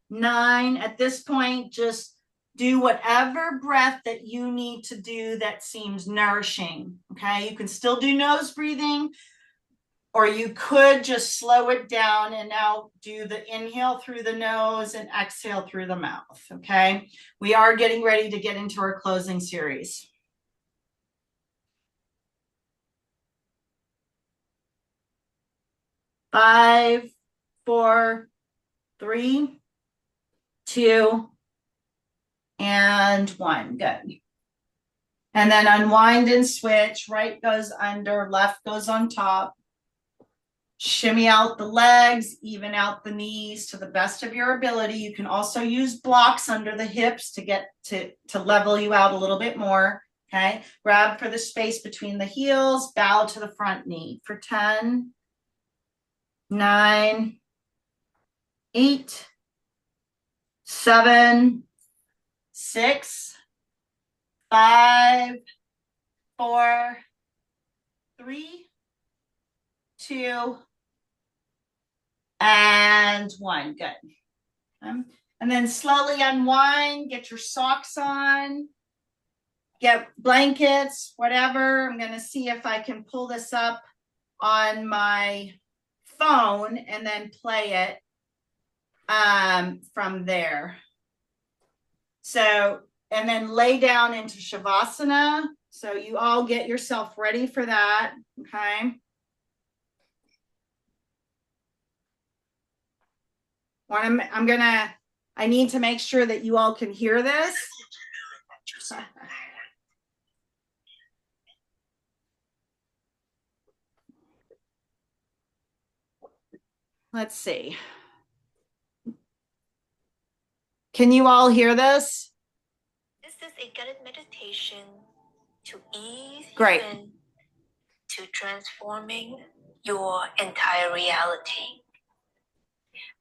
9. At this point, just do whatever breath that you need to do that seems nourishing. Okay. You can still do nose breathing, or you could just slow it down and now do the inhale through the nose and exhale through the mouth. Okay. We are getting ready to get into our closing series. 5, 4, 3, 2, and 1. Good. And then unwind and switch. Right goes under, left goes on top. Shimmy out the legs, even out the knees to the best of your ability. You can also use blocks under the hips to get to level you out a little bit more. Okay. Grab for the space between the heels, bow to the front knee for 10, 9, 8, 7, 6, 5, 4, 3, 2, and 1. Good. And then slowly unwind, get your socks on, get blankets, whatever. I'm going to see if I can pull this up on my phone and then play it from there. So, and then lay down into Shavasana. So you all get yourself ready for that. Okay. I need to make sure that you all can hear this. Let's see. Can you all hear this? This is a guided meditation to ease Great. you in to transforming your entire reality,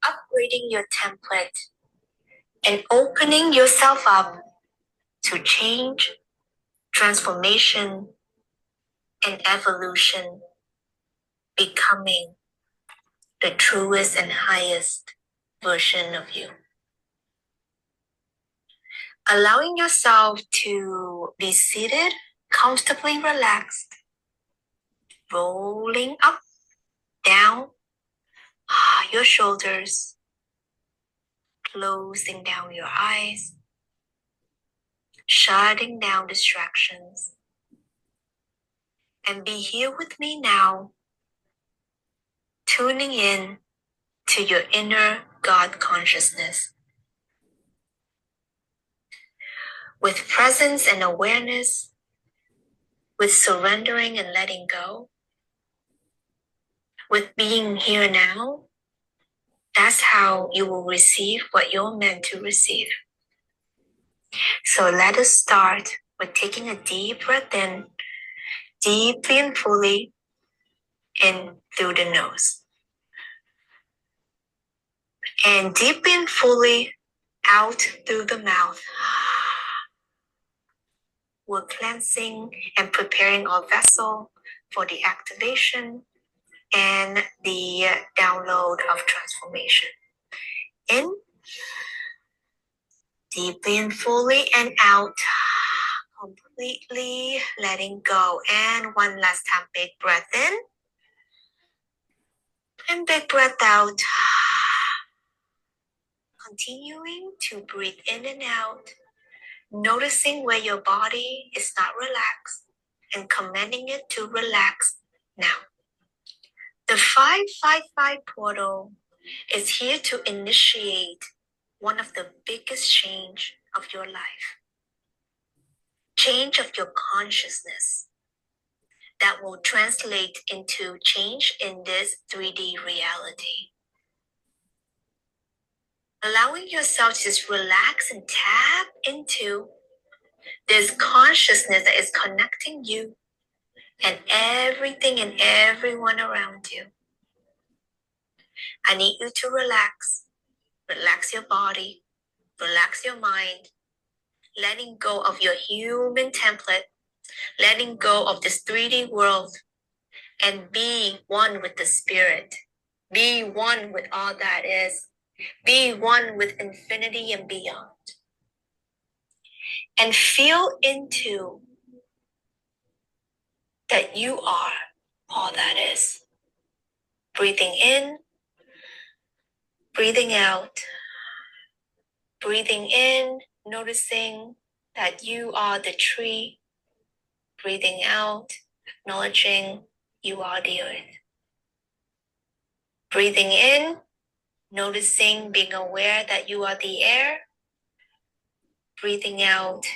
upgrading your template, and opening yourself up to change, transformation, and evolution, becoming the truest and highest version of you. Allowing yourself to be seated, comfortably relaxed, rolling up, down your shoulders, closing down your eyes, shutting down distractions, and be here with me now, tuning in to your inner God consciousness. With presence and awareness, with surrendering and letting go, with being here now, that's how you will receive what you're meant to receive. So let us start with taking a deep breath in, deeply and fully in through the nose. And deeply and fully out through the mouth. We're cleansing and preparing our vessel for the activation and the download of transformation. In, deeply and fully, and out, completely letting go. And one last time, big breath in and big breath out. Continuing to breathe in and out, noticing where your body is not relaxed and commanding it to relax now. The 555 portal is here to initiate one of the biggest change of your life. Change of your consciousness that will translate into change in this 3D reality. Allowing yourself to just relax and tap into this consciousness that is connecting you and everything and everyone around you. I need you to relax. Relax your body. Relax your mind. Letting go of your human template. Letting go of this 3D world. And be one with the spirit. Be one with all that is. Be one with infinity and beyond. And feel into that you are all that is. Breathing in, breathing out. Breathing in, noticing that you are the tree. Breathing out, acknowledging you are the earth. Breathing in, noticing, being aware that you are the air. Breathing out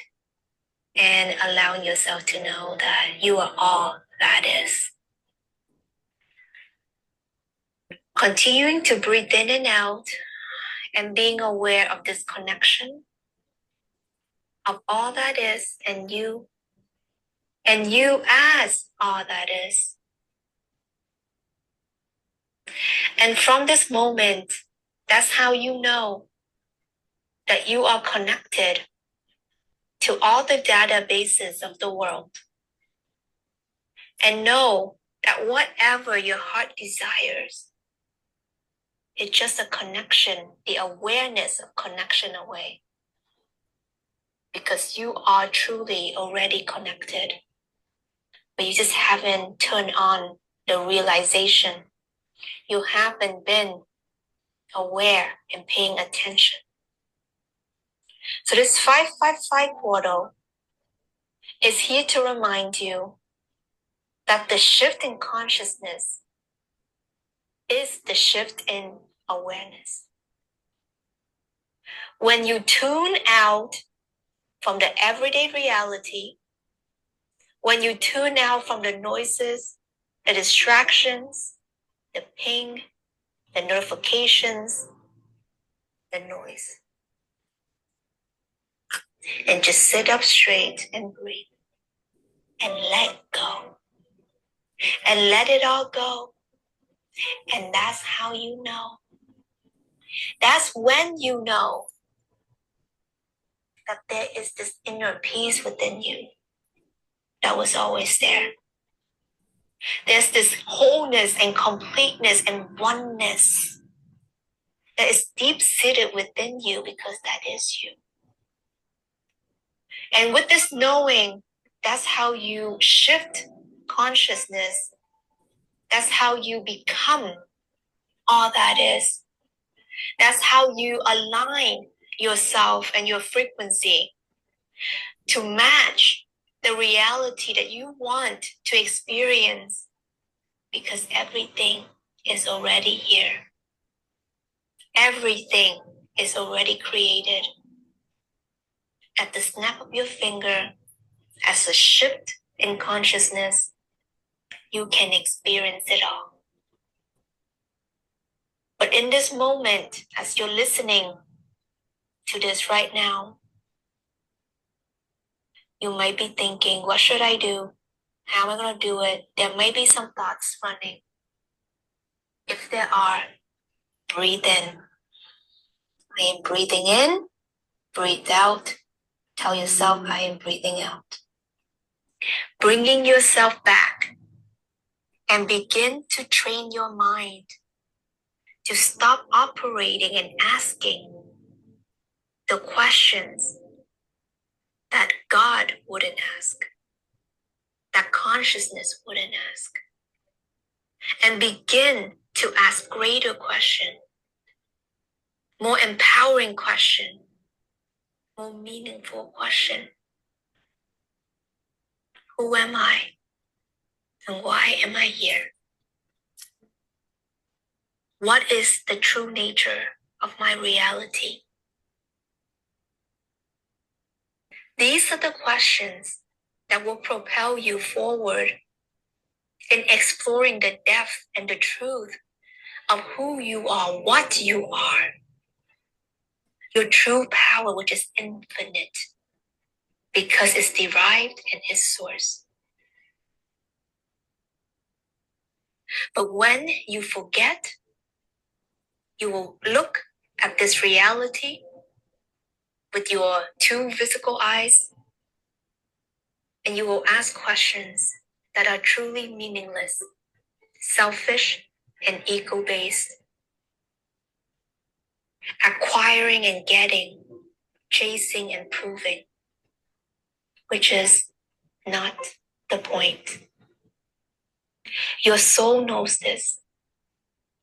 and allowing yourself to know that you are all that is. Continuing to breathe in and out and being aware of this connection of all that is and you as all that is. And from this moment, that's how you know that you are connected to all the databases of the world. And know that whatever your heart desires, it's just a connection, the awareness of connection away. Because you are truly already connected. But you just haven't turned on the realization. You haven't been aware and paying attention. So this 555 portal is here to remind you that the shift in consciousness is the shift in awareness. When you tune out from the everyday reality, when you tune out from the noises, the distractions, the ping, the notifications, the noise. And just sit up straight and breathe. And let go. And let it all go. And that's how you know. That's when you know that there is this inner peace within you that was always there. There's this wholeness and completeness and oneness that is deep-seated within you because that is you. And with this knowing, that's how you shift consciousness. That's how you become all that is. That's how you align yourself and your frequency to match the reality that you want to experience, because everything is already here. Everything is already created. At the snap of your finger, as a shift in consciousness, you can experience it all. But in this moment, as you're listening to this right now, you might be thinking, what should I do? How am I going to do it? There may be some thoughts running. If there are, breathe in. I am breathing in, breathe out. Tell yourself, I am breathing out. Bringing yourself back and begin to train your mind to stop operating and asking the questions that God wouldn't ask, that consciousness wouldn't ask, and begin to ask greater questions, more empowering questions, more meaningful questions. Who am I? And why am I here? What is the true nature of my reality? These are the questions that will propel you forward in exploring the depth and the truth of who you are, what you are, your true power, which is infinite, because it's derived in its source. But when you forget, you will look at this reality with your two physical eyes, and you will ask questions that are truly meaningless, selfish, and ego-based. Acquiring and getting, chasing and proving, which is not the point. Your soul knows this.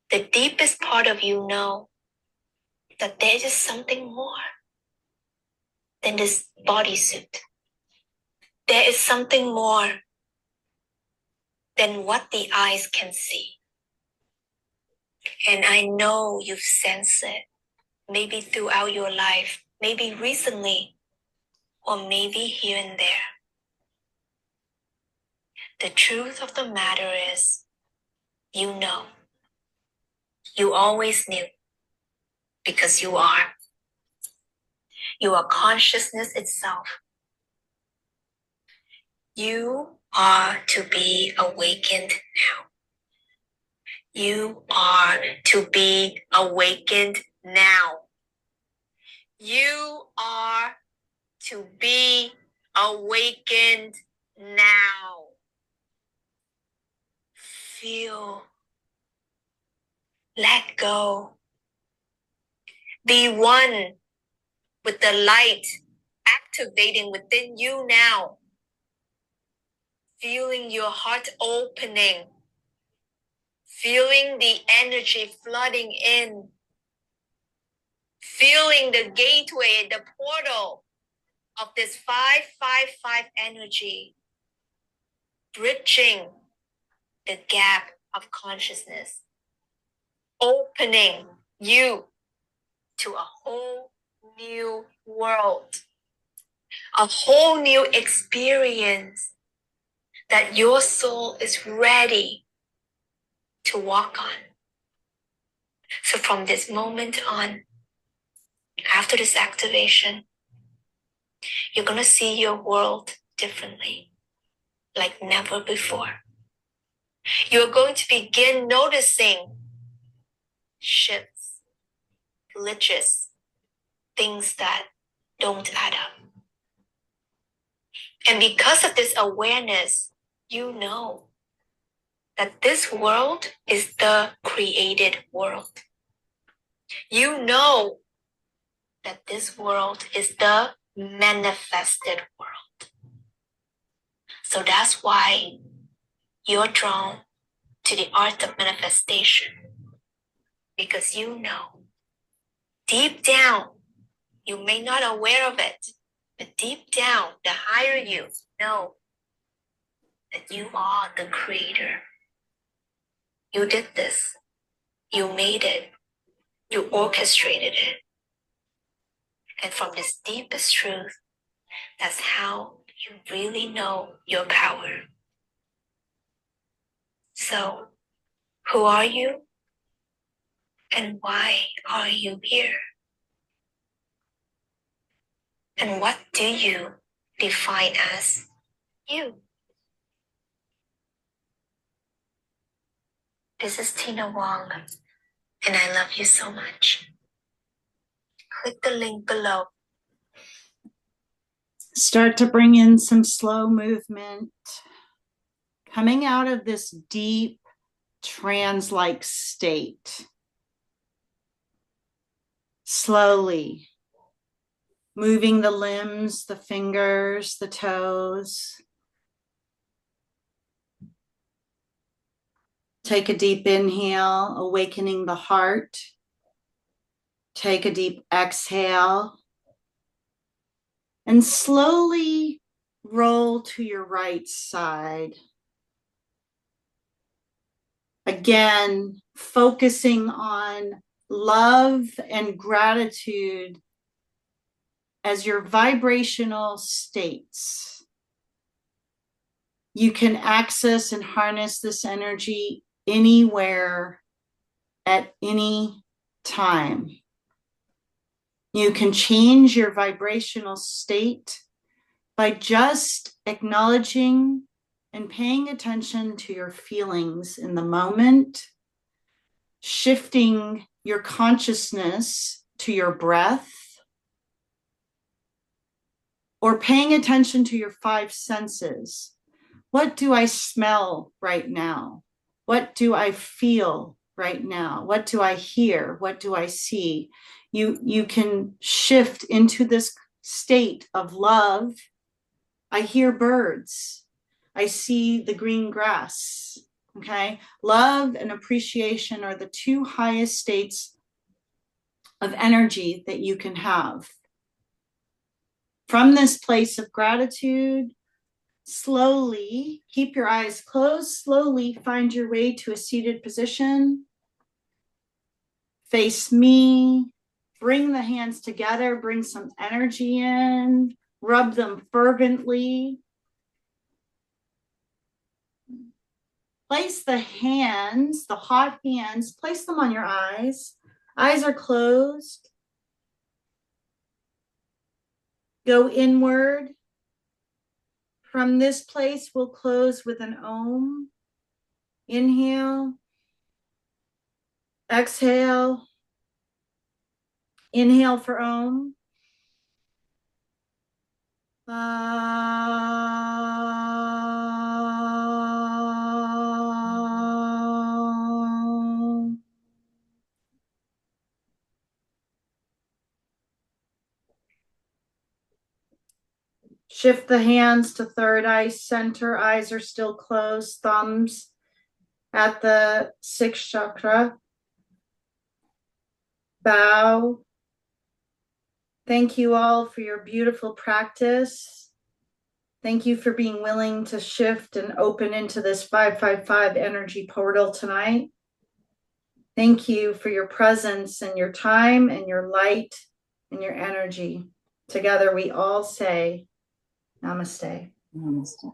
The deepest part of you know that there is something more than this bodysuit. There is something more than what the eyes can see. And I know you've sensed it, maybe throughout your life, maybe recently, or maybe here and there. The truth of the matter is, you know. You always knew, because you are. You are consciousness itself. You are to be awakened now. You are to be awakened now. You are to be awakened now. Feel. Let go. Be one with the light activating within you now. Feeling your heart opening. Feeling the energy flooding in. Feeling the gateway, the portal of this 555 energy. Bridging the gap of consciousness. Opening you to a whole new world. A whole new experience that your soul is ready to walk on. So from this moment on, after this activation, You're going to see your world differently, like never before. You're going to begin noticing shifts, glitches, things that don't add up. And because of this awareness, you know that this world is the created world. You know that this world is the manifested world. So that's why you're drawn to the art of manifestation, because you know deep down, you may not be aware of it, but deep down, the higher you know that you are the creator. You did this. You made it. You orchestrated it. And from this deepest truth, that's how you really know your power. So, who are you? And why are you here? And what do you define as you? This is Tina Wong, and I love you so much. Click the link below. Start to bring in some slow movement. Coming out of this deep trance-like state. Slowly moving the limbs, the fingers, the toes. Take a deep inhale, awakening the heart. Take a deep exhale. And slowly roll to your right side. Again, focusing on love and gratitude as your vibrational states. You can access and harness this energy anywhere at any time. You can change your vibrational state by just acknowledging and paying attention to your feelings in the moment, shifting your consciousness to your breath, or paying attention to your five senses. What do I smell right now? What do I feel right now? What do I hear? What do I see? You can shift into this state of love. I hear birds. I see the green grass. Okay. Love and appreciation are the two highest states of energy that you can have. From this place of gratitude, slowly keep your eyes closed. Slowly find your way to a seated position. Face me. Bring the hands together. Bring some energy in. Rub them fervently. Place the hands, the hot hands, place them on your eyes. Eyes are closed. Go inward. From this place, we'll close with an Om. Inhale. Exhale. Inhale for Om. Shift the hands to third eye center. Eyes are still closed. Thumbs at the sixth chakra. Bow. Thank you all for your beautiful practice. Thank you for being willing to shift and open into this 555 energy portal tonight. Thank you for your presence and your time and your light and your energy. Together we all say, Namaste. Namaste.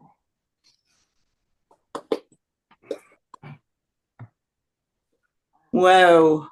Whoa.